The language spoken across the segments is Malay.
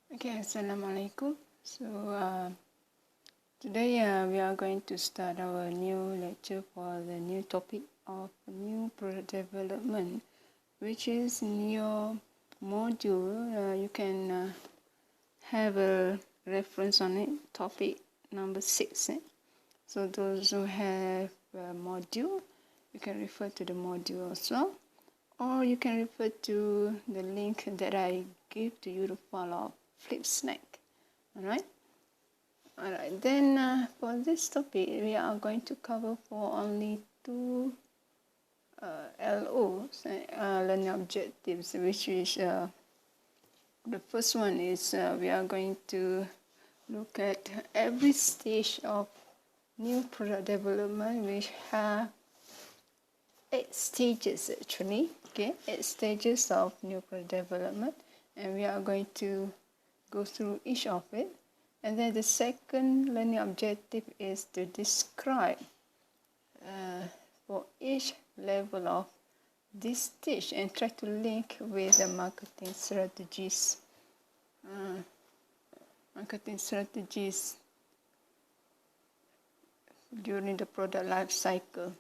Okay, Assalamualaikum. So today we are going to start our new lecture for the new topic of new product development, which is in your module. You can have a reference on it, topic number 6. So those who have a module, you can refer to the module as well, or you can refer to the link that I give to you to follow Flip Snack. Alright, then for this topic, we are going to cover for only two LOs, learning objectives, which is the first one is we are going to look at every stage of new product development, which have 8 stages actually. Okay, 8 stages of new product development, and we are going to go through each of it. And then the second learning objective is to describe for each level of this stage and try to link with the marketing strategies. During the product life cycle.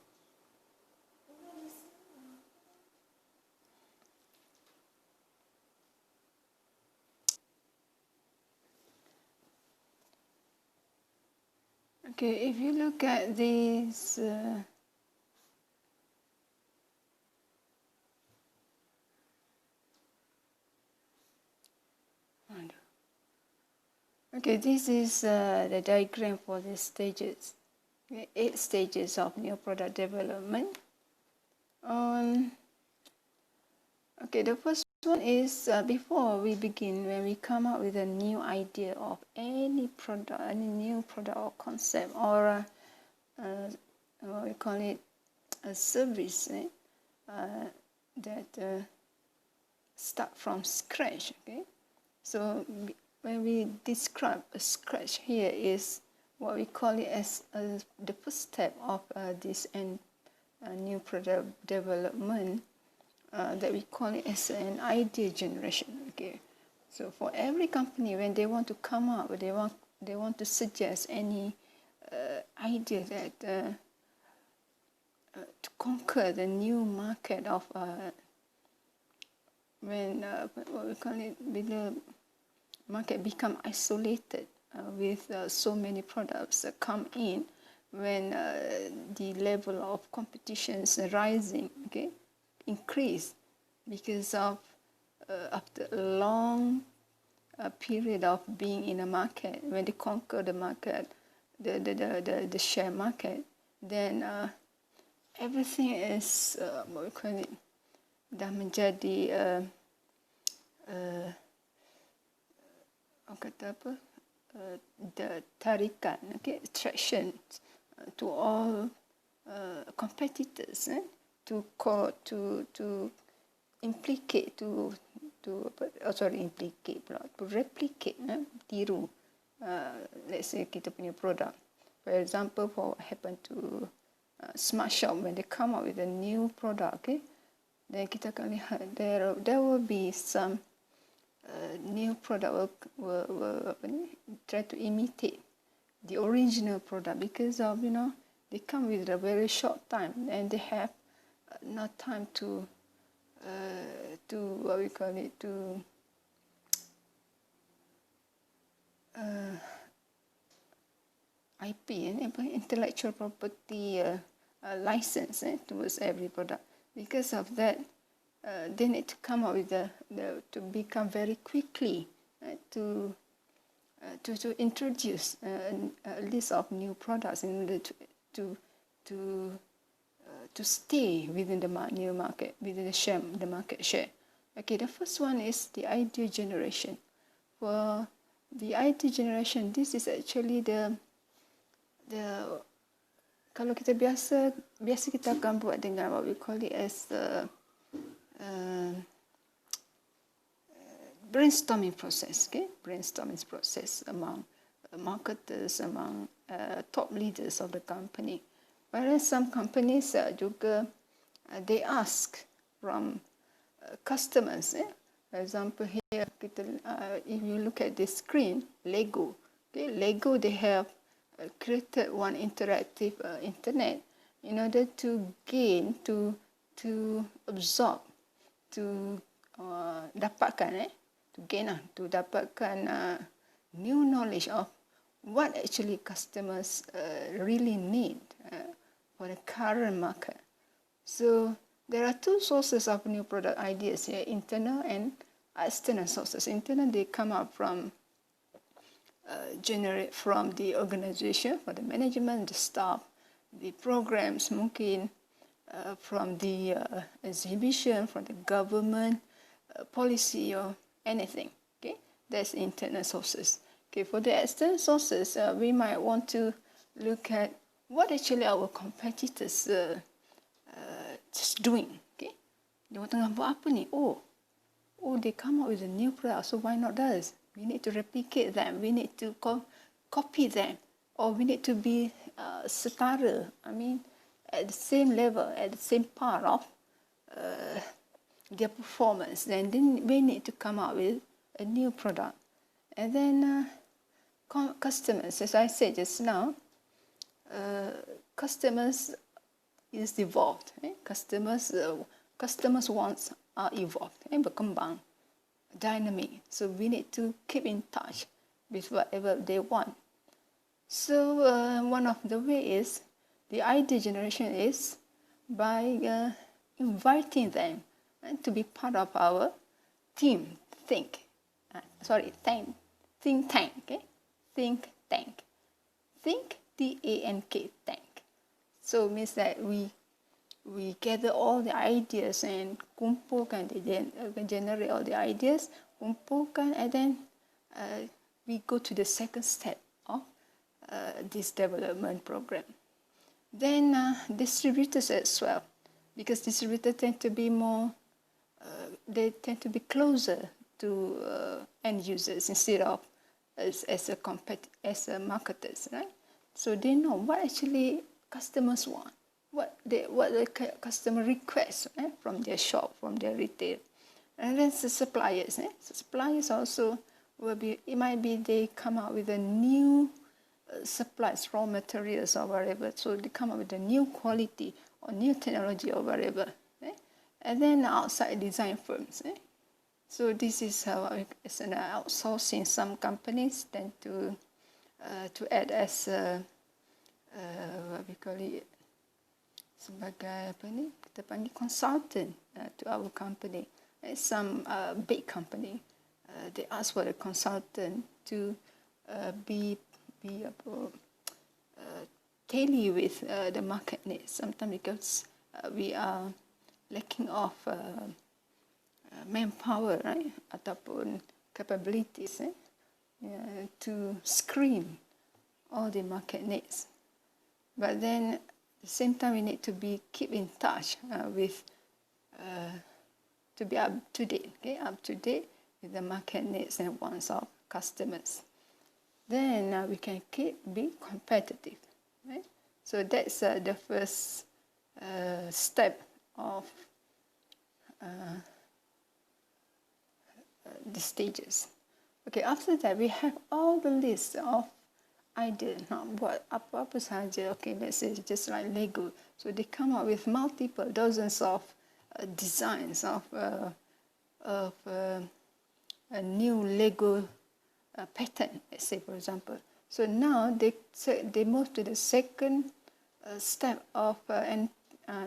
Okay, if you look at these okay, this is the diagram for the stages, 8 stages of new product development. Okay, the first one is before we begin, when we come up with a new idea of any product, any new product or concept, or what we call it, a service that start from scratch. Okay, so when we describe a scratch here is what we call it as the first step of this new product development. That we call it as an idea generation. Okay, so for every company, when they want to come up, they want to suggest any idea that to conquer the new market of when what we call it, the market become isolated with so many products that come in, when the level of competition is rising. Okay, increase because of after a long period of being in a market, when they conquer the market, the share market, then everything is what we call it, dah menjadi kata apa, the tarikan, okay, attraction to all competitors, to implicate, to replicate, tiru. Let's say kita punya product. For example, for what happened to Smart Shop, when they come up with a new product, okay, then kita akan lihat there will be some new product will try to imitate the original product, because of, they come with a very short time and they have not time to what we call it, to IP, intellectual property license towards every product. Because of that, they need to come up with to become very quickly to introduce a list of new products in order to stay within the new market, within the market share. Okay, the first one is the idea generation. For the idea generation, this is actually the kalau kita biasa kita akan buat dengan what we call it as brainstorming process. Okay, brainstorming process among marketers, among top leaders of the company. Whereas some companies juga they ask from customers For example, here, if you look at this screen, Lego. Okay, Lego, they have created one interactive internet in order to gain, to absorb, to dapatkan, to dapatkan new knowledge of what actually customers really need for the current market. So there are two sources of new product ideas here, internal and external sources. Internal, they come up from generate from the organization, for the management, the staff, the programs, mungkin from the exhibition, from the government, policy or anything. Okay, that's internal sources. Okay, for the external sources, we might want to look at what actually our competitors just doing. Okay, dia tengah buat apa ni? Oh, they come up with a new product, so why not us? We need to replicate them. We need to copy them, or we need to be setara. I mean, at the same level, at the same part of their performance. Then we need to come up with a new product. And then customers, as I said just now, customers is evolved. Customers wants are evolved, berkembang, dynamic. So we need to keep in touch with whatever they want. So one of the ways the idea generation is by inviting them to be part of our team, think tank. Okay? Think tank. Think, T-A-N-K, tank. So it means that we gather all the ideas and kumpulkan, generate all the ideas, kumpulkan, and then we go to the second step of this development program. Then distributors as well, because distributors tend to be more, they tend to be closer to end users instead of as a marketers, right? So they know what actually customers want, what the customer requests from their shop, from their retail. And then the suppliers. So suppliers also will be, it might be they come out with a new supplies, raw materials or whatever. So they come up with a new quality or new technology or whatever. And then outside design firms. So this is how it's an outsourcing. Some companies tend to add as what we call it, sebagai apa ni, kita panggil consultant to our company. Some big company, they ask for a consultant to be tally with the market needs. Sometimes because we are lacking of manpower, right, ataupun capabilities to screen all the market needs. But then at the same time we need to keep in touch with to be up to date with the market needs and wants of customers. Then we can be competitive, right? So that's the first step of the stages. Okay, after that we have all the list of ideas. Now, buat apa-apa sahaja. Okay, let's say just like Lego. So they come up with multiple dozens of designs of a new Lego pattern. Let's say, for example. So now they move to the second step of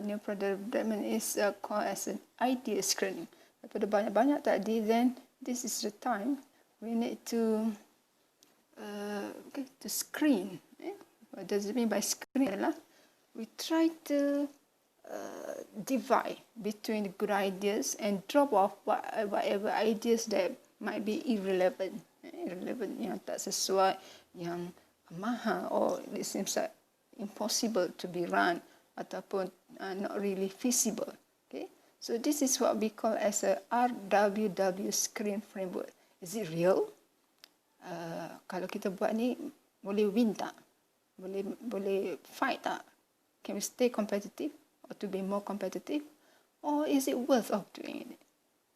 new product development is called as an idea screening. Daripada banyak-banyak tadi, then this is the time we need to screen. What does it mean by screen? We try to divide between the good ideas and drop off whatever ideas that might be irrelevant, yang tak sesuai, yang mahal, or it seems like impossible to be run ataupun not really feasible. Okay, so this is what we call as a RWW screen framework. Is it real? Kalau kita buat ni, boleh win tak? Boleh fight tak? Can we stay competitive or to be more competitive? Or is it worth of doing it?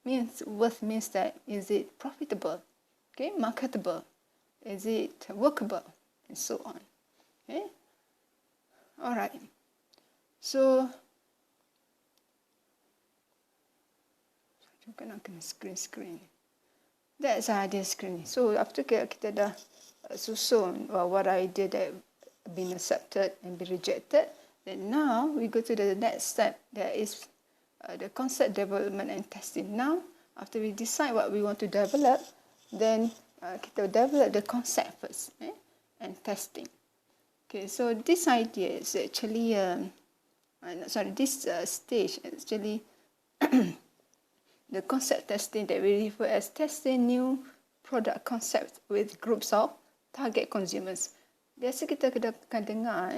means that is it profitable, okay, marketable, is it workable, and so on. Okay, all right. So kena screen. That's idea screen. So after kita dah susun what idea that been accepted and be rejected, then now we go to the next step. That is the concept development and testing. Now, after we decide what we want to develop, then kita develop the concept first, and testing. Okay, so this idea is actually, this stage actually the concept testing that we refer as testing new product concepts with groups of target consumers. Biasa kita akan dengar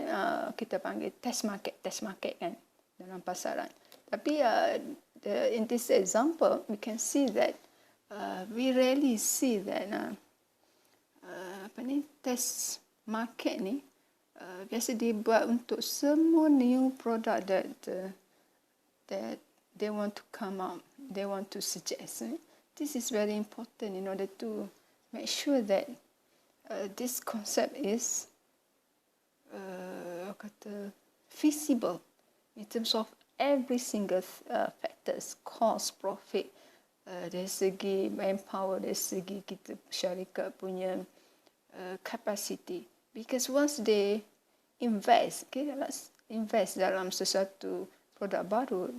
kita panggil test market kan dalam pasaran. Tapi in this example, we can see that we rarely see that test market ni biasa dibuat untuk semua new product that they want to come out, they want to suggest. This is very important in order to make sure that this concept is feasible in terms of every single factors, cost, profit, dari segi manpower, dari segi kita syarikat punya capacity. Because once they invest dalam sesuatu produk baru,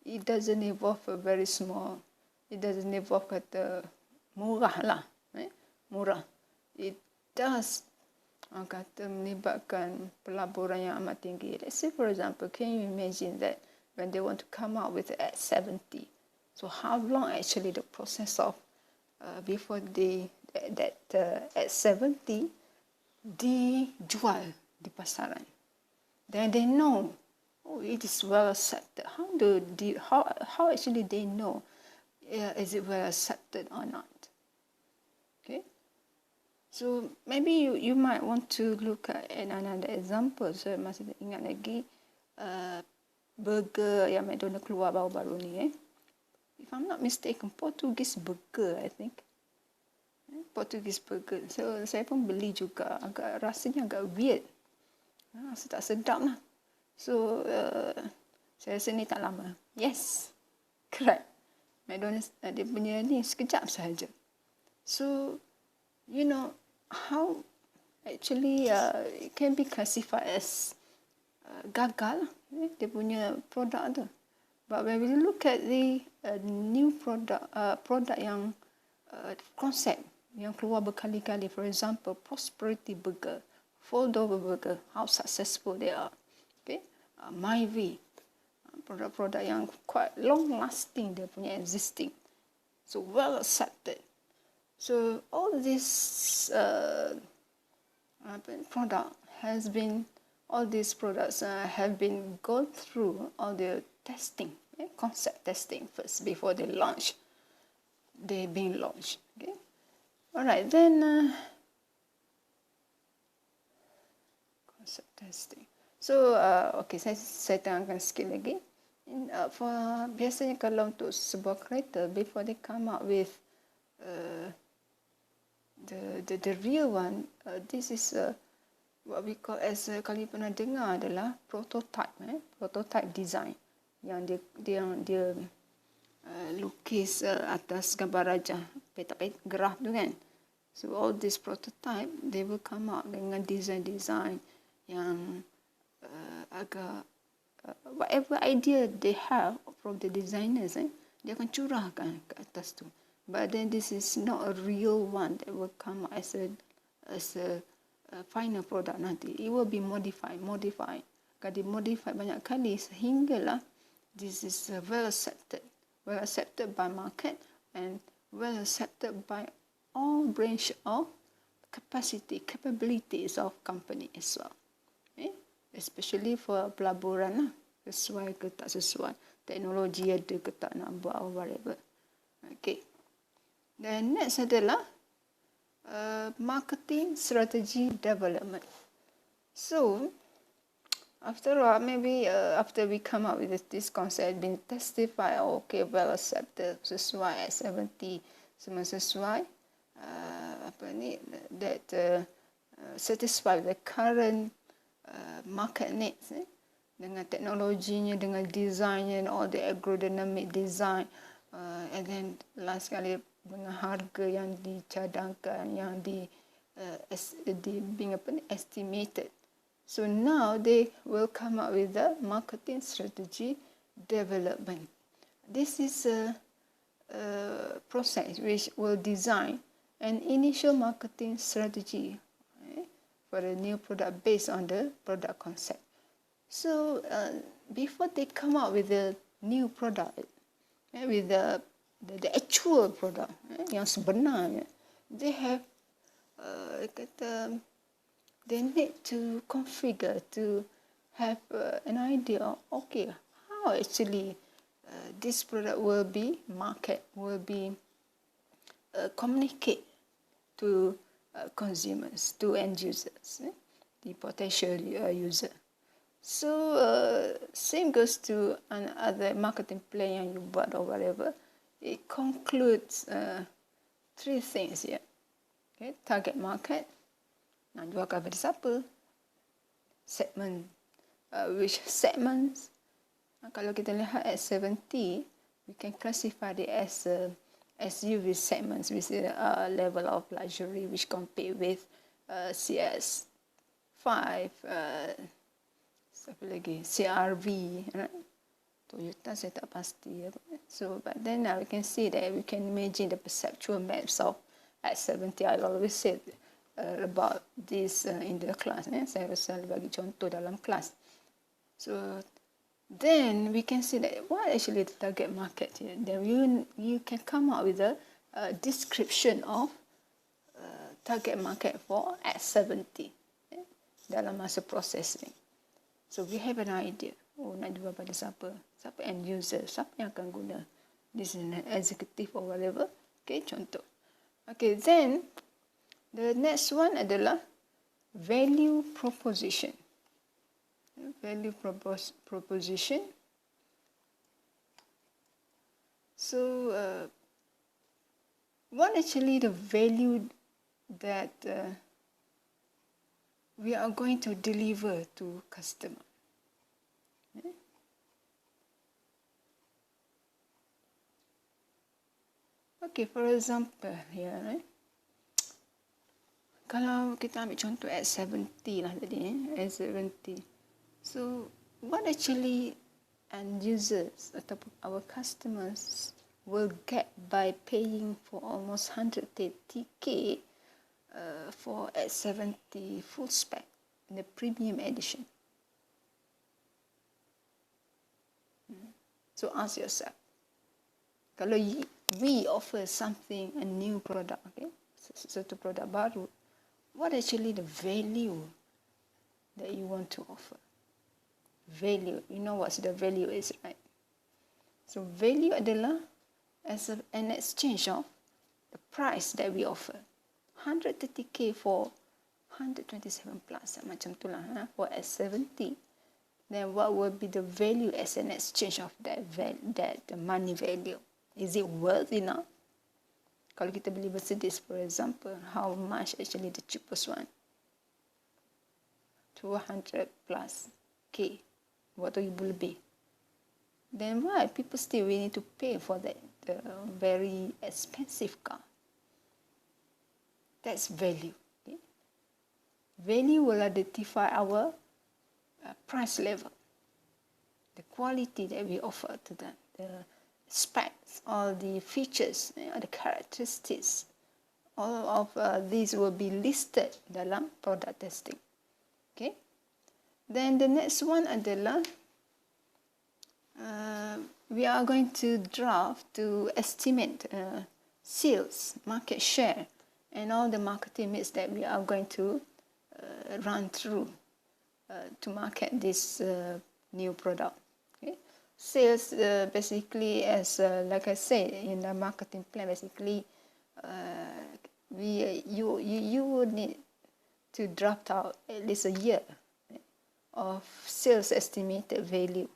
it doesn't involve a very small, it doesn't involve kata murah lah, murah. It does kata melibatkan pelaburan yang amat tinggi. Let's say for example, can you imagine that when they want to come out with at 70, so how long actually the process of before that at 70 dijual di pasaran. Then they know, it is well accepted. How actually they know is it well accepted or not? Okay. So maybe you might want to look at another example. So masih ingat lagi burger yang McDonald keluar baru-baru ni. If I'm not mistaken, Portuguese burger, I think. Portuguese burger. So saya pun beli juga. Rasanya agak weird. Rasa tak sedap lah. So saya rasa ni tak lama. Yes, correct. McDonald's dia punya ni sekejap sahaja. So you know how actually it can be classified as gagal dia punya produk tu. But when we look at the new product yang concept yang keluar berkali-kali, for example, prosperity burger, fold-over burger, how successful they are. Okay, Myvi, produk-produk yang quite long-lasting dia punya existing, so well accepted. So all this product has been, all these products have been gone through all the testing, concept testing first before they launch. They being launched. Okay. All right, then concept testing. So okay, saya terangkan sikit lagi. Biasanya kalau untuk sebuah kereta, before they come out with the real one, this is what we call as kali pernah dengar adalah prototype, prototype design yang dia lukis atas gambar rajah, petak graf tu kan. So all this prototype, they will come out dengan design yang agak whatever idea they have from the designers, dia akan curahkan ke atas tu. But then this is not a real one that will come out as a final product nanti. It will be modified. Akan dimodify banyak kali sehinggalah this is well accepted by market and well accepted by all range of capabilities of company as well. Especially for pelaburan lah, sesuai ke tak sesuai, teknologi ada ke tak nak buat or whatever. Okay. Dan next adalah marketing strategy development. So After all, maybe after we come up with this concept, been testified, okay, well accepted, sesuai at 70, semua sesuai, that satisfy the current market needs, dengan teknologinya, dengan desainnya, all the agronomic design, and then last sekali dengan harga yang dicadangkan, yang being estimated. So now they will come up with the marketing strategy development. This is a process which will design an initial marketing strategy for a new product based on the product concept. So before they come up with the new product, with the actual product yang sebenarnya, they have they need to configure, to have an idea of, okay, how actually this product will be market, will be communicate to consumers, to end users, the potential user. So same goes to another marketing plan yang you buat or whatever. It concludes 3 things here. Okay, target market, nak jual kepada siapa, segment, which segments. Kalau kita lihat at 70, we can classify it as SUV segments, which is a level of luxury, which compare with CS5, siapa lagi, CRV, right? Toyota saya tak pasti. So, but then we can see that we can imagine the perceptual maps of at 70. I always say about this in the class. Saya selalu bagi contoh dalam kelas. So then we can see that what actually the target market here. Then you can come up with a description of target market for at 70 dalam masa processing. So we have an idea. Oh, nak jual pada siapa? Siapa end user? Siapa yang akan guna? This is an executive or whatever. Okay, contoh. Okay, then the next one adalah value proposition. Value proposition. So, what actually the value that we are going to deliver to customer? Okay, for example here, right? Kalau kita ambil contoh at 70 lah tadi, at 70. So, what actually end users ataupun our customers will get by paying for almost 130k for at 70 full spec in the premium edition? So, ask yourself. Kalau we offer something, a new product, okay, satu produk baru, what actually the value that you want to offer? Value, you know what the value is, right? So value adalah as an exchange of the price that we offer. 130k for 127 plus, macam tu lah, for S70. Then what will be the value as an exchange of that the money value? Is it worth enough? Kalau kita beli Mercedes, for example, how much actually the cheapest one? 200 plus K, waktu ribu lebih. Then why people still we need to pay for that the very expensive car? That's value. Okay? Value will identify our price level, the quality that we offer to them, the specs, all the features, the characteristics, all of these will be listed dalam product testing. Okay. Then the next one adalah we are going to draft to estimate sales, market share, and all the marketing mix that we are going to run through to market this new product. Okay. Sales basically, as like I said in the marketing plan, basically you would need to draft out at least a year of sales estimated value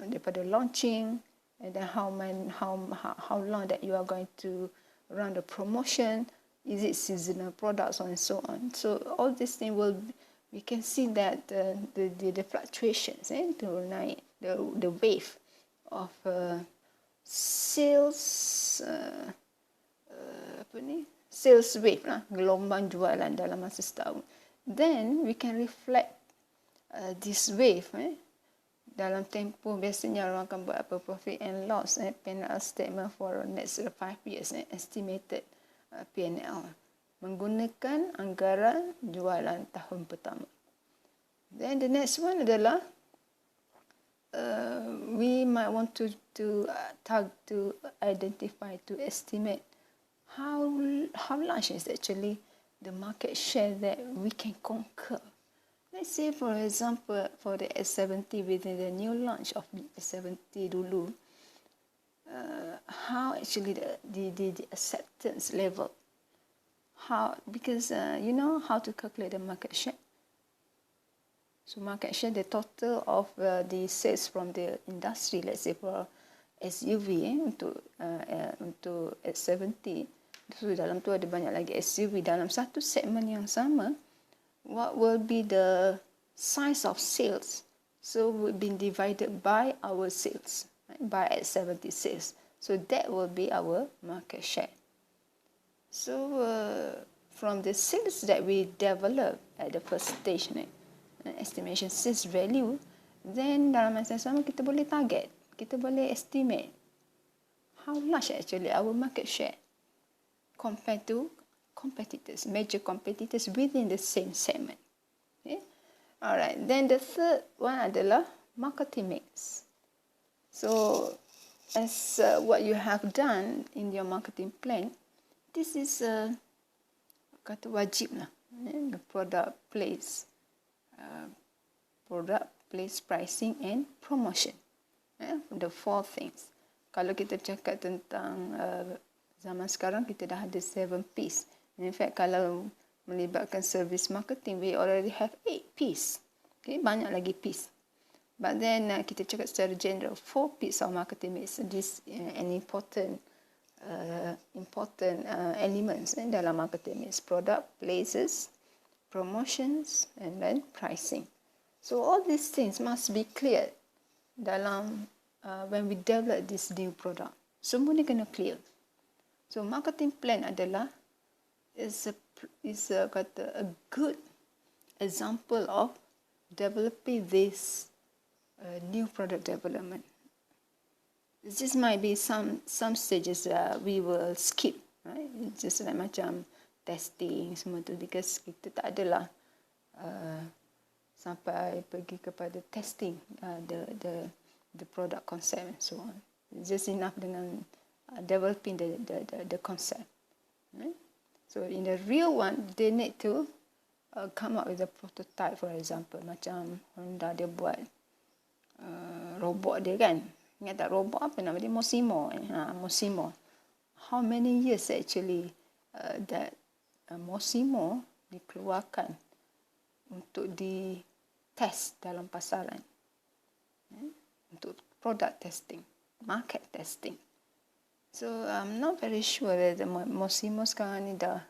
daripada launching, and then how long that you are going to run the promotion, is it seasonal products, and so on. So all these things we can see that the fluctuations to naik the wave of sales sales wave lah, gelombang jualan dalam masa setahun. Then we can reflect this wave dalam tempoh. Biasanya orang akan buat apa, profit and loss P&L statement for next 5 years estimated P&L menggunakan anggaran jualan tahun pertama. Then the next one adalah we might want to identify, to estimate how large is actually the market share that we can conquer. Let's say, for example, for the S70, within the new launch of S70 dulu, how actually the acceptance level, because you know how to calculate the market share. So market share, the total of the sales from the industry, let's say for SUV untuk S70, so dalam tu ada banyak lagi SUV dalam satu segmen yang sama. What will be the size of sales? So we've been divided by our sales, right? By S70 sales. So that will be our market share. So from the sales that we develop at the first stage, estimation sales value, then dalam masa sama kita boleh target, kita boleh estimate how large actually our market share compared to competitors, major competitors within the same segment. Okay? Alright, then the third one adalah marketing mix. So as what you have done in your marketing plan, this is kata wajib lah, the product place, pricing and promotion. The 4 things. Kalau kita cakap tentang zaman sekarang, kita dah ada 7 P's. In fact, kalau melibatkan service marketing, we already have 8 P's. Okay, banyak lagi P's. But then kita cakap secara general, 4 P's of marketing mix. This an important elements dalam marketing mix: product, places, promotions, and then pricing. So all these things must be clear dalam when we develop this new product. Semua ni kena clear. So marketing plan adalah is a good example of developing this new product development. This might be some stages we will skip, right? It's just like macam testing semua tu, because kita tak adalah sampai pergi kepada testing the product concept and so on. It's just enough dengan developing the concept, right? So in the real one, they need to come up with a prototype. For example, macam Honda dia buat robot dia kan, ingat tak robot apa nama dia, Mosimo. Mosimo, how many years actually that Mosimo dikeluarkan untuk di test dalam pasaran, untuk product testing, market testing. So I'm not very sure whether Mosimo sekarang ni dah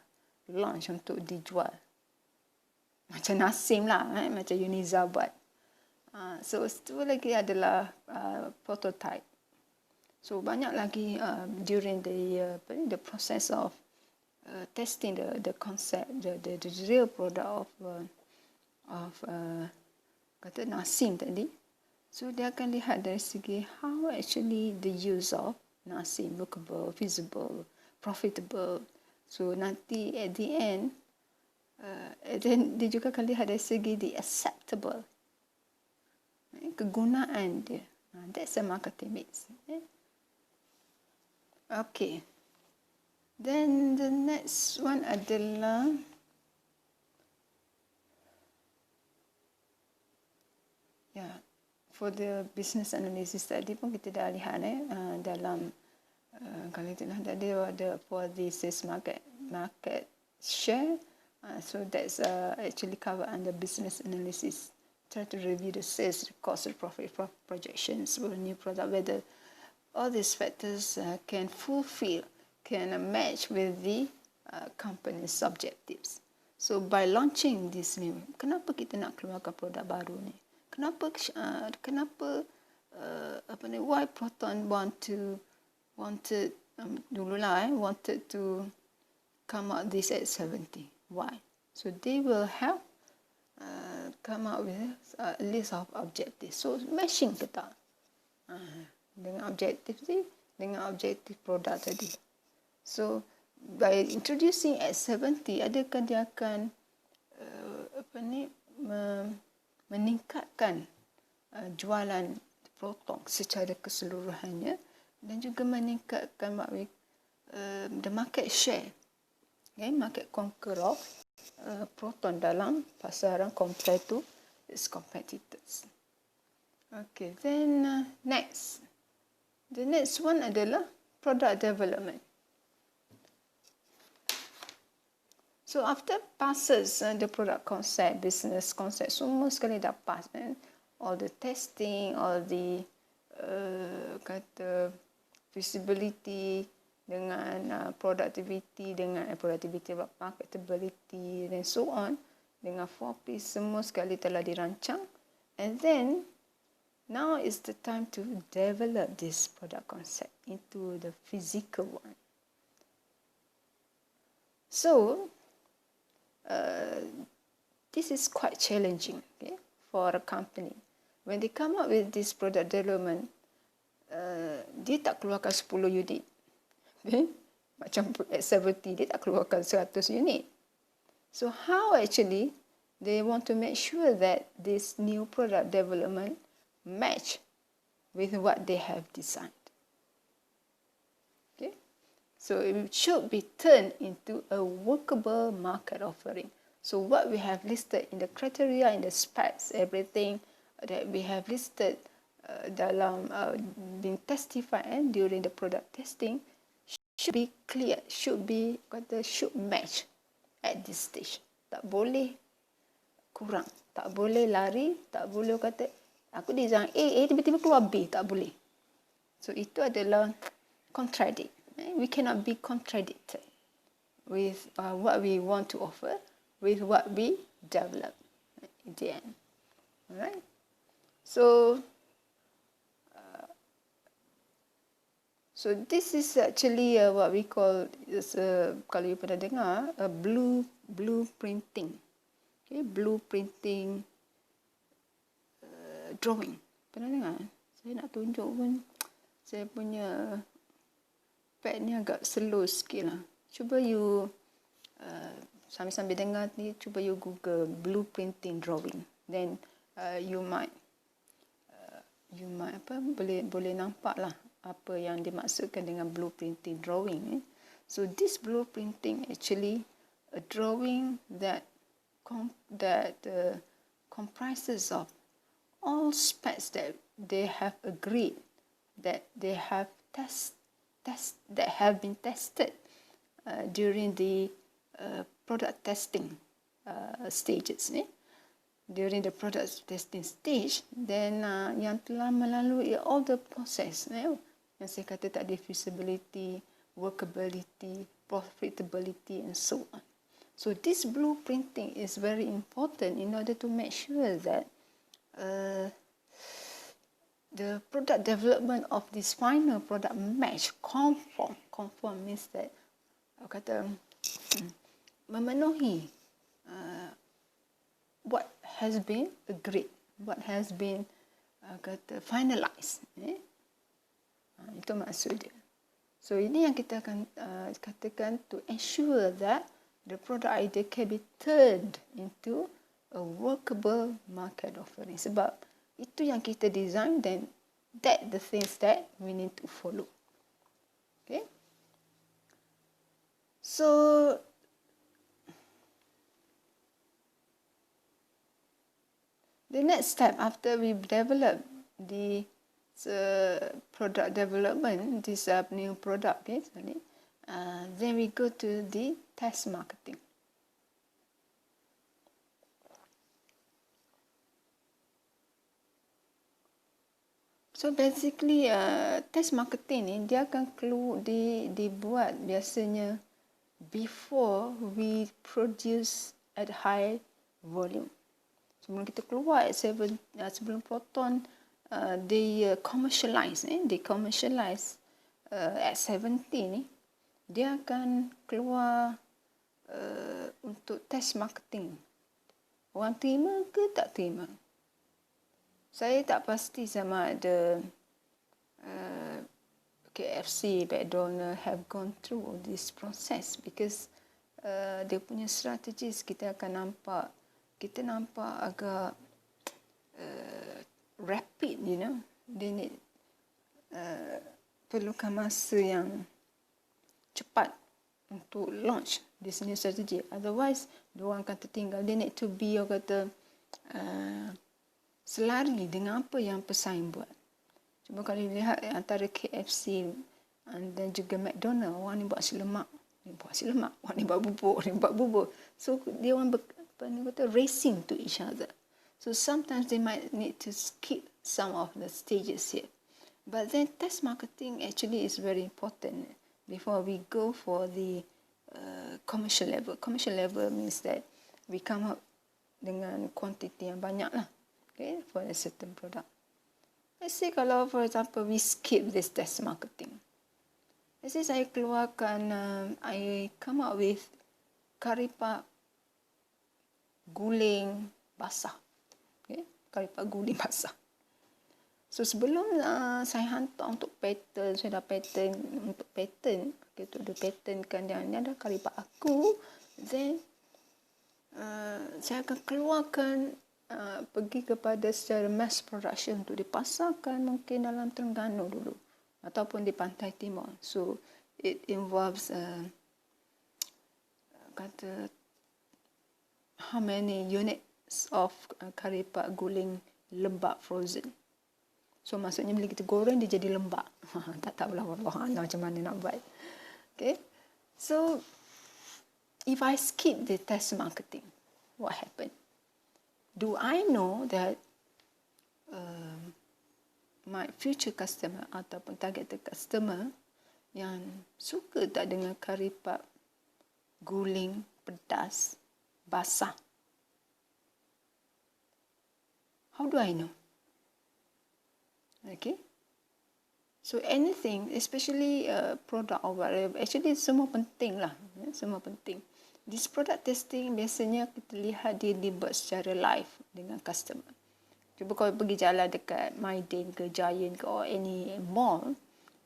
launch untuk dijual. Macam Nasim lah, macam Uniza buat. So itu lagi adalah prototype. So banyak lagi during the process of testing the concept, the real product of kata Nasim tadi. So dia akan lihat dari segi how actually the use of Nasim workable, feasible, profitable. So nanti at the end, then dia juga akan lihat dari segi the acceptable, kegunaan dia. That's a marketing mix. Okay. Then the next one adalah for the business analysis tadi pun kita dah lihat dalam kalau kita dah ada for the sales market share, so that's actually covered under business analysis. try to review the sales, cost, and profit projections for a new product, whether all these factors can match with the company's objectives. So by launching this new, kenapa kita nak keluarkan produk baru ni? Why Proton wanted to come out this at 70? Why? So they will help come out with a list of objectives. So matching ke tak? Dengan objektif produk tadi. So by introducing at 70, adakah dia akan meningkatkan jualan Proton secara keseluruhannya dan juga meningkatkan the market share, market conquer of Proton dalam pasaran compared to its competitors. Okay, then next. The next one adalah product development. So after passes the product concept, business concept, semua sekali dah pass, all the testing, all the feasibility dengan productivity, marketability and so on, dengan 4P semua sekali telah dirancang, and then now is the time to develop this product concept into the physical one. So this is quite challenging, for a company. When they come up with this product development, dia tak keluarkan 10 unit. Macam at 70, dia tak keluarkan 100 unit. So how actually they want to make sure that this new product development match with what they have designed? Okay, so it should be turned into a workable market offering. So what we have listed in the criteria, in the specs, everything that we have listed dalam being testified and during the product testing should be clear, should match at this stage. Tak boleh kurang, tak boleh lari, tak boleh kata aku design A tiba-tiba keluar B, tak boleh. So itu adalah contradict. We cannot be contradicted with what we want to offer with what we develop in the end. Alright. So this is actually what we call kalau you pernah dengar blueprinting. Okay, blueprinting drawing. Pernah dengar? Saya nak tunjuk pun saya punya pad ni agak slow sikit lah. Cuba you sambil-sambil dengar ni, cuba you Google blueprinting drawing. Then you might boleh nampak lah apa yang dimaksudkan dengan blueprinting drawing. So this blueprinting actually a drawing that comprises of all specs that they have agreed, that they have that have been tested during the product testing stages. During the product testing stage, then yang telah melalui all the process, yang saya kata tadi, feasibility, workability, profitability and so on. So this blueprinting is very important in order to make sure that the product development of this final product match conform. Conform means that memenuhi what has been agreed, what has been finalized. Itu maksud dia. So ini yang kita akan katakan to ensure that the product idea can be turned into a workable market offering. Sebab itu yang kita design, then that the things that we need to follow. Okay. So the next step after we develop the product development, this new product, then we go to the test marketing. So basically test marketing ni dia akan dibuat biasanya before we produce at high volume. Sebelum kita keluar at sebelum Proton they commercialize at 70 ni, dia akan keluar untuk test marketing. Orang terima ke tak terima? Saya tak pasti sama ada KFC, McDonald have gone through this process because dia punya strategis kita akan nampak agak rapid, you know. They need perlukan masa yang cepat untuk launch this new strategy. Otherwise, diorang akan tertinggal. They need to be, orang kata, selari dengan apa yang pesaing buat. Cuba kalau lihat antara KFC dan juga McDonald, orang ni buat nasi lemak, orang ni buat bubur. So dia orang racing to each other. So sometimes they might need to skip some of the stages here. But then test marketing actually is very important before we go for the commercial level. Commercial level means that we come up dengan quantity yang banyak lah. Okay, for a certain product. Let's say kalau for example we skip this test marketing. Let's say saya keluarkan, I come up with kari pak guling basah. Okay, kari pak guling basah. So sebelum saya hantar untuk pattern, saya dah pattern untuk pattern. Okay, untuk dia patternkan yang ni ada kari pak aku. Then saya akan keluarkan pergi kepada secara mass production untuk dipasarkan mungkin dalam Terengganu dulu ataupun di Pantai Timur. So it involves kata how many units of kari pak guling lembab frozen. So maksudnya bila kita goreng dia jadi lembab. Tak tahulah macam mana nak buat. Okay. So if I skip the test marketing, what happened? Do I know that my future customer ataupun targeted customer yang suka tak dengan kari pak guling pedas basah? How do I know? Okay. So anything, especially product or whatever, actually semua penting lah. Semua penting. This product testing biasanya kita lihat dia dibuat secara live dengan customer. Cuba kalau pergi jalan dekat Maidin ke Giant ke or any mall,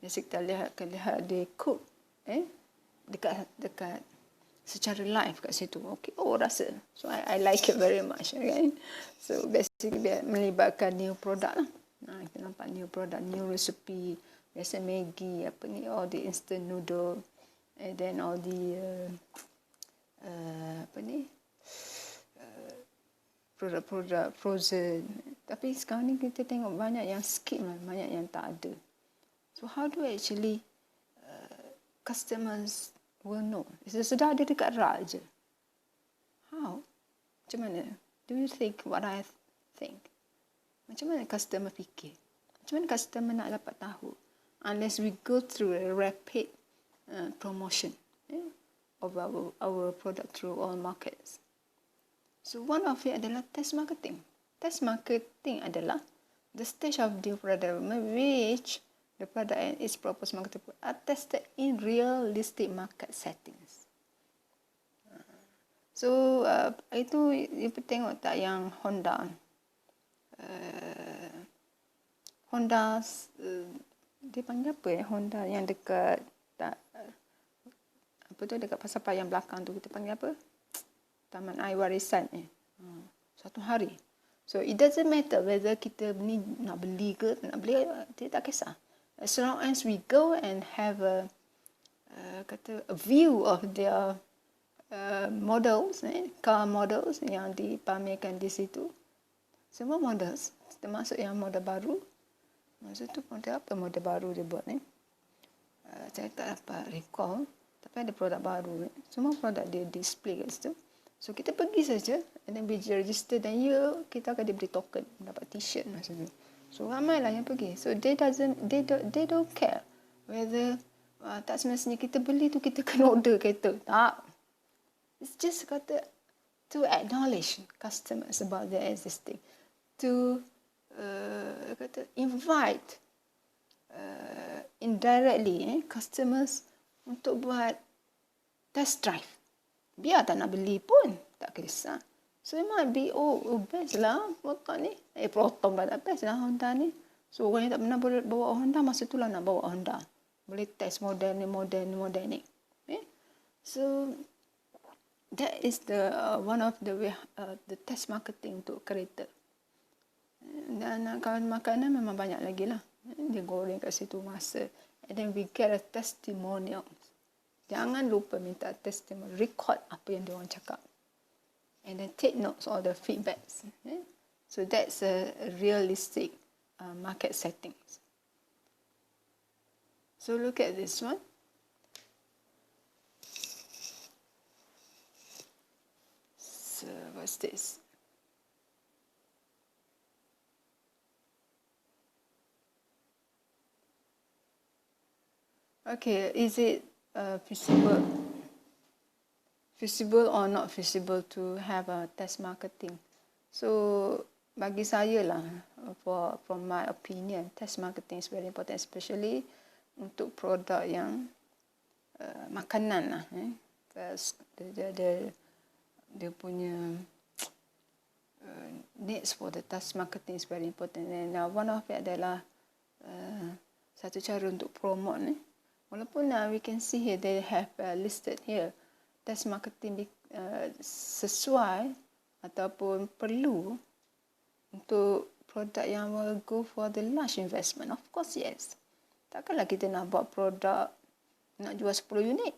biasa kita lihat dia cook dekat secara live kat situ. Okay, rasa. So I like it very much. Okay? So basically melibatkan new product lah. Kita nampak new product, new recipe. Biasa Maggi, all the instant noodle, and then all the produk-produk frozen. Tapi sekarang ni kita tengok banyak yang skip, banyak yang tak ada. So how do actually customers will know? Sudah ada dekat rak je. How? Macam mana? Do you think what I think? Macam mana customer fikir? Macam mana customer nak dapat tahu? Unless we go through a rapid promotion of our product through all markets. So one of it adalah test marketing. Test marketing adalah the stage of the product development which the product and its proposed marketing are tested in realistic market settings. So itu you tengok tak yang Honda dia panggil apa Honda yang dekat dekat pasar yang belakang tu kita panggil apa? Taman Air Warisan satu hari. So it doesn't matter whether kita ni nak beli ke nak beli, dia tak kisah. As long as we go and have a view of their models, car models yang dipamerkan di situ. Semua models, termasuk yang model baru. Maksud tu model apa model baru dia buat ni? Saya tak dapat recall. Tapi ada produk baru. Semua produk dia display kat situ. So kita pergi saja and then we register dan kita akan diberi token, dapat t-shirt maksudnya. So ramailah yang pergi. So they don't care whether tak semestinya kita beli tu kita kena order kereta. Tak. It's just kata to acknowledge customers about their existing, to invite indirectly customers untuk buat test drive. Biar tak nak beli pun, tak kisah. So it might be, best lah Proton ni. Proton pun tak best lah Honda ni. So orang yang tak pernah bawa Honda, masa tu lah nak bawa Honda. Boleh test model ni. Okay? So that is the one of the way, the test marketing untuk kereta. Dan kawan makanan memang banyak lagi lah. Dia goreng kat situ masa. And then we get a testimonial. Jangan lupa minta testimonial. Record apa yang dia orang cakap. And then take notes of the feedbacks. Okay? So that's a realistic market settings. So look at this one. So what's this? Okay, is it feasible or not feasible to have a test marketing? So bagi saya lah, from my opinion, test marketing is very important, especially untuk produk yang makanan lah. Dia punya needs for the test marketing is very important. And one of it adalah satu cara untuk promote ni. Walaupun we can see here they have listed here test marketing sesuai ataupun perlu untuk produk yang will go for the large investment. Of course, yes. Takkanlah kita nak buat produk nak jual 10 unit.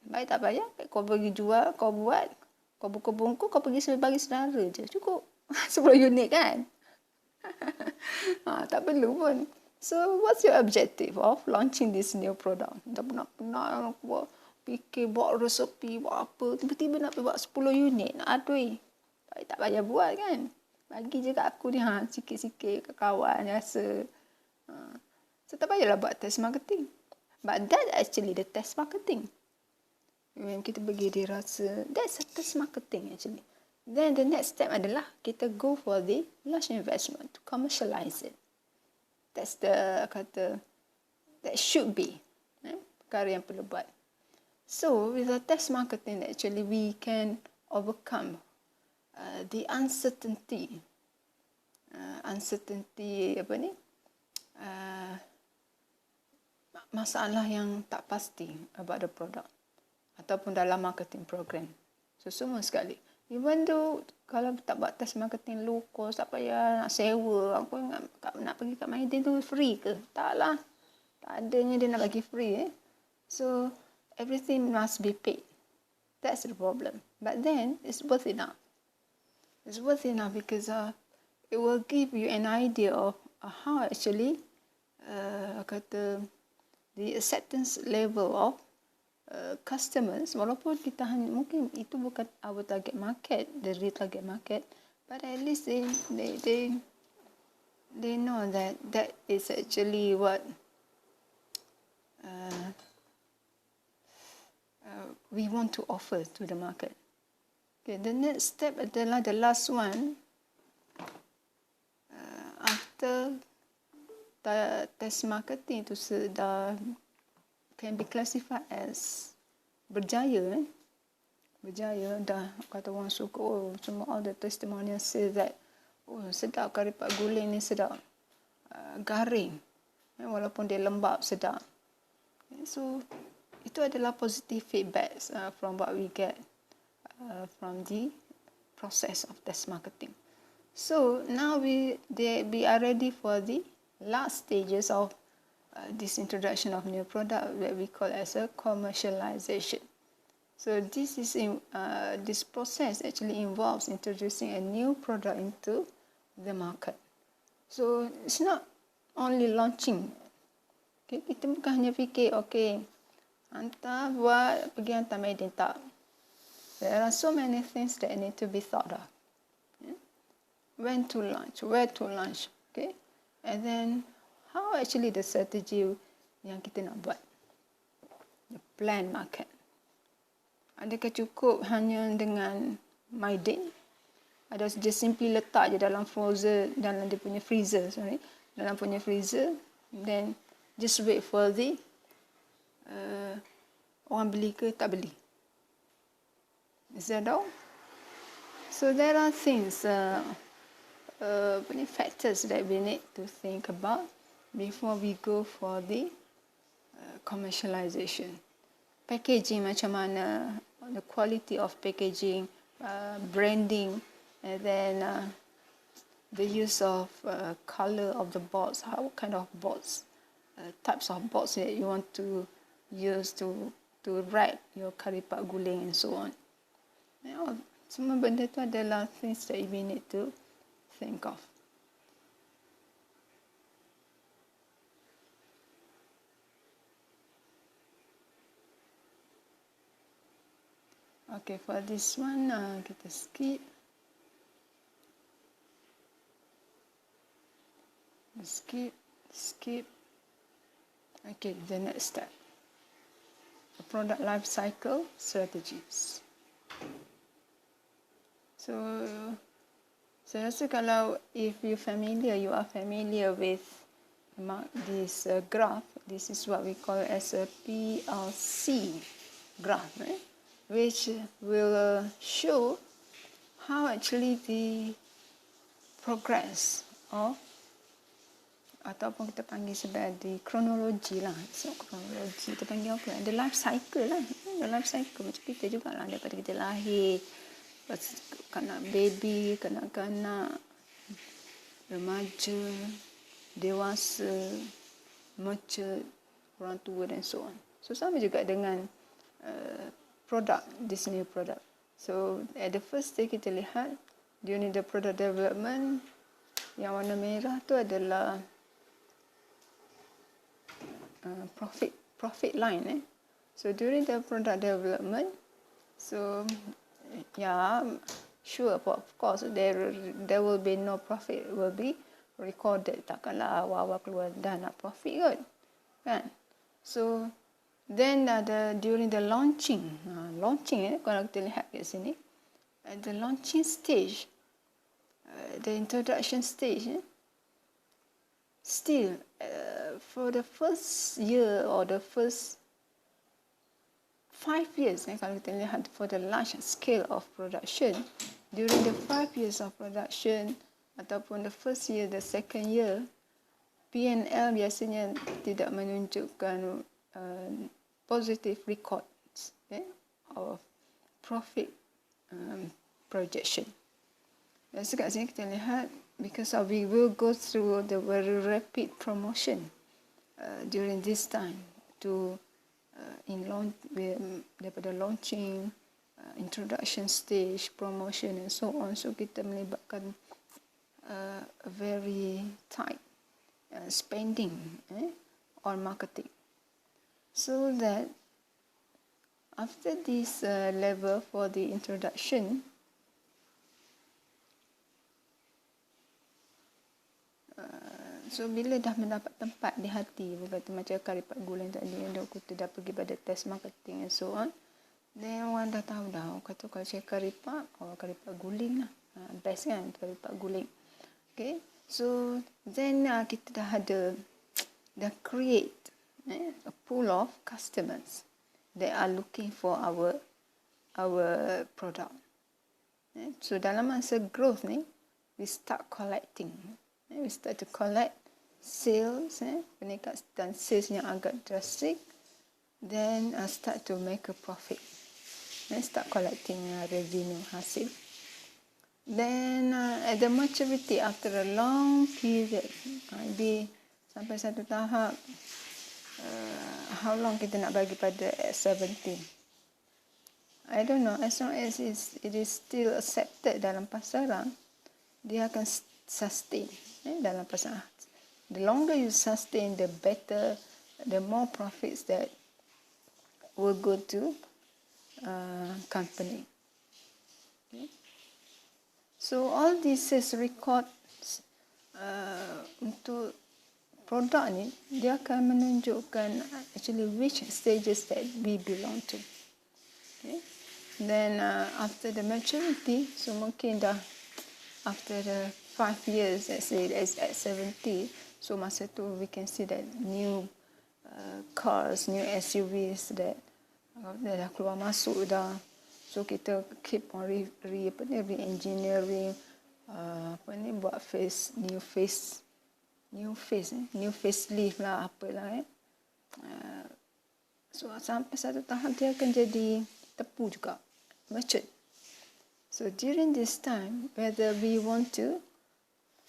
Baik tak payah. Kau pergi jual, kau buat, kau buka bungkus, kau pergi bagi saudara je. Cukup 10 unit kan? Tak perlu pun. So, what's your objective of launching this new product? Tak pernah buat, fikir, buat resepi, buat apa. Tiba-tiba nak buat 10 unit, nak adui. Tak payah buat kan? Bagi je kat aku ni, sikit-sikit kat kawan, rasa. So, tak payahlah buat test marketing. But that actually the test marketing. When kita pergi, dia rasa, that's a test marketing actually. Then the next step adalah kita go for the large investment to commercialize it. That's the that should be perkara yang perlu buat. So with the test marketing, actually we can overcome the uncertainty apa ni? Masalah yang tak pasti about the product ataupun dalam marketing program. So semua sekali. Even though kalau tak buat test marketing low cost, tak payah nak sewa, aku nak pergi kat Maiden tu free ke? Taklah. Tak adanya dia nak bagi free. So everything must be paid. That's the problem. But then it's worth enough. It's worth enough because it will give you an idea of how actually the acceptance level of customers, walaupun kita mungkin itu bukan our target market, the real target market, but at least they know that is actually what we want to offer to the market. Okay, the next step adalah the last one. After the test marketing itu sudah can be classified as berjaya. Berjaya, dah kata orang suka, semua all the testimonials say that, sedap kari pak guling ni, sedap, garing, walaupun dia lembab, sedap. So itu adalah positive feedbacks from what we get from the process of test marketing. So now we are ready for the last stages of this introduction of new product that we call as a commercialization. So this process actually involves introducing a new product into the market. So it's not only launching. Okay, kita bukan hanya fikir, hantar buat, pergi hantar Maiden, tak. There are so many things that need to be thought of. When to launch, where to launch. Okay. And then how actually the strategy yang kita nak buat, the plan market. Adakah cukup hanya dengan mydain? Ada just simply letak je dalam dalam dia punya freezer, dalam punya freezer, then just wait for the orang beli ke tak beli. Is that all? So there are things, factors that we need to think about before we go for the commercialization. Packaging macam mana, the quality of packaging, branding, and then the use of color of the boards, what kind of boards, types of boards that you want to use to wrap your kari pak guling and so on. Semua benda tu adalah things that we need to think of. Okay, for this one, kita skip. Skip. Okay, the next step. The product life cycle strategies. So, saya rasa kalau if you are familiar with this graph, this is what we call as a PLC graph, right? Which will show how actually the progress of, ataupun kita panggil sebagai kronologi lah. So, kronologi kita panggil apa? The life cycle lah. The life cycle macam kita juga lah. Daripada kita lahir, kanak baby, kanak-kanak, remaja, dewasa, mature, orang tua dan so on. So, sama juga dengan product, this new product. So, at the first day kita lihat, during the product development, yang warna merah tu adalah profit line. So during the product development, so sure, of course there will be no profit will be recorded. Takkanlah awal-awal keluar dah nak profit kan? So then during the launching, kalau kita lihat kat sini, at the launching stage, the introduction stage, still for the first year or the first 5 years, kalau kita lihat for the large scale of production, during the 5 years of production ataupun the first year, the second year, P&L biasanya tidak menunjukkan positive records of profit projection. Dan kat sini kita lihat, because we will go through the very rapid promotion during this time to daripada launching, introduction stage, promotion and so on. So kita melibatkan a very tight spending on marketing, so that after this level for the introduction, so bila dah mendapat tempat di hati, berkata macam kari pak guling tadi, yang kita dah pergi pada test marketing and so on, then orang dah tahu dah, kata kalau saya kari pak guling lah, best kan kari pak guling. Okay, so then kita dah create a pool of customers that are looking for our product. So dalam masa growth ni, we start collecting. We start to collect sales, peningkatan sales yang agak drastic, then start to make a profit. Start collecting revenue, hasil. Then at the maturity, after a long period, maybe sampai satu tahap, how long kita nak bagi pada 17? I don't know, as long as it is still accepted dalam pasaran, dia akan sustain dalam pasaran. The longer you sustain, the better, the more profits that will go to company. Okay. So all this is records untuk produk ni, dia akan menunjukkan actually which stages that we belong to. Okay. Then after the maturity, so mungkin dah after the 5 years, let's say at 70, so masa tu we can see that new cars, new SUVs that dah keluar masuk dah. So kita keep on re-engineering, buat new facelift lah, apalah. So sampai satu tahap dia akan jadi tepu juga, matured. So during this time, whether we want to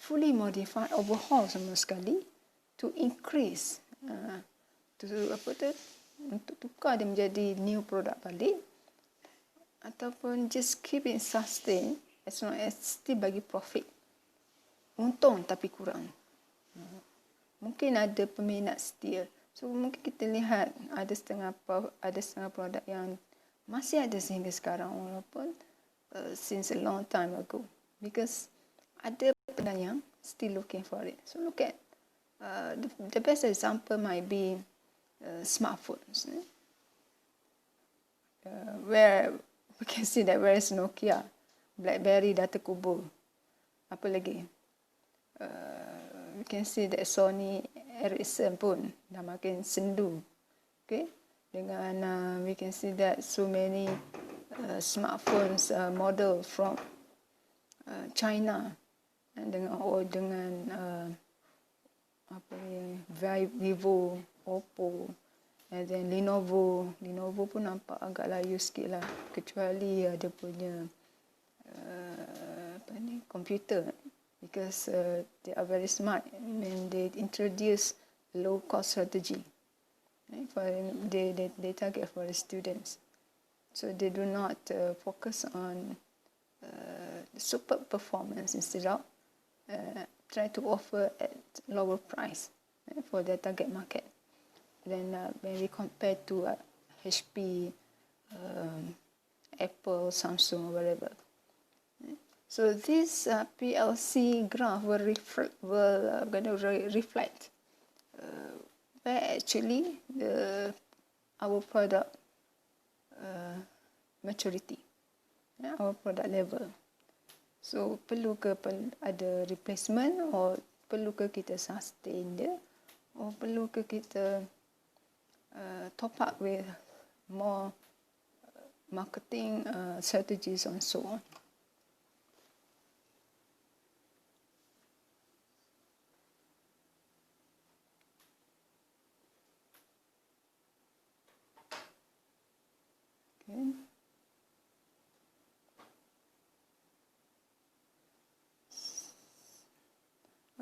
fully modify, overhaul sama sekali, to increase, untuk tukar dia menjadi new product balik, ataupun just keep it sustain as long as still bagi profit, untung tapi kurang. Mungkin ada peminat setia, so mungkin kita lihat ada setengah produk yang masih ada sehingga sekarang, walaupun since a long time ago, because ada pelanggan yang still looking for it. So look at the best example might be smartphones, where we can see that where is Nokia, BlackBerry dah terkubur. Apa lagi? We can see that Sony Ericsson pun dah makin sendu. Okay? Dengan we can see that so many smartphones model from China, dengan Vivo, Oppo, and then Lenovo pun nampak agak layu sikit lah, kecuali dia punya komputer, because they are very smart and they introduce low cost strategy, for they target for the students, so they do not focus on super performance, instead of try to offer at lower price for their target market. Then when we compare to HP, Apple, Samsung, or whatever. So this PLC graph will reflect where actually our product maturity, our product level. So perlu ke ada replacement, or perlu ke kita sustain dia, or perlu ke kita top up with more marketing strategies and so on. Okay.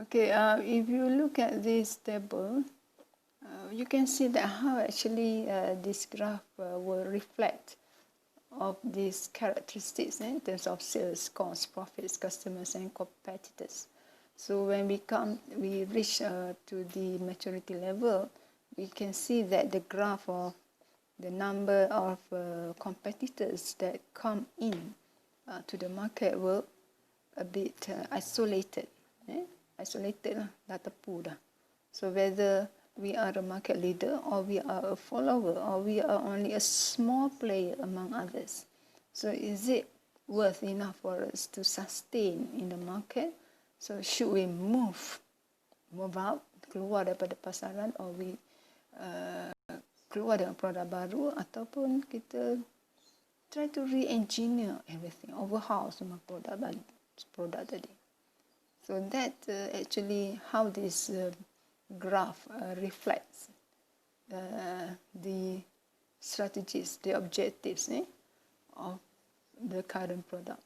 Okay, if you look at this table, you can see that how actually this graph will reflect of these characteristics in terms of sales, cost, profits, customers, and competitors. So when we reach to the maturity level, we can see that the graph of the number of competitors that come in to the market will a bit isolated. Isolated lah, dah tepu dah. So whether we are a market leader, or we are a follower, or we are only a small player among others. So is it worth enough for us to sustain in the market? So should we move out, keluar daripada pasaran, or we keluar dengan produk baru, ataupun kita try to re-engineer everything, overhaul semua produk tadi. So that actually how this graph reflects the strategies, the objectives of the current product.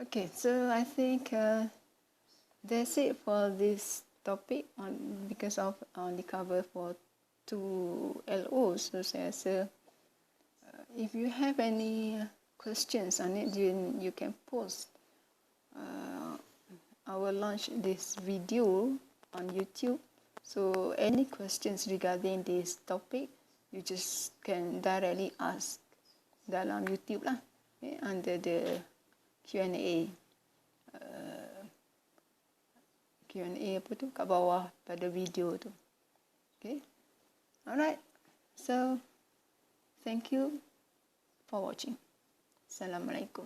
Okay, so I think that's it for this topic, because of only cover for 2 LOs. So saya rasa if you have any questions on it, you can post. I will launch this video on YouTube. So any questions regarding this topic, you just can directly ask dalam YouTube lah, okay, under the Q&A. Q&A apa tu kat bawah pada video tu. Okay. Alright. So, thank you for watching. Assalamualaikum.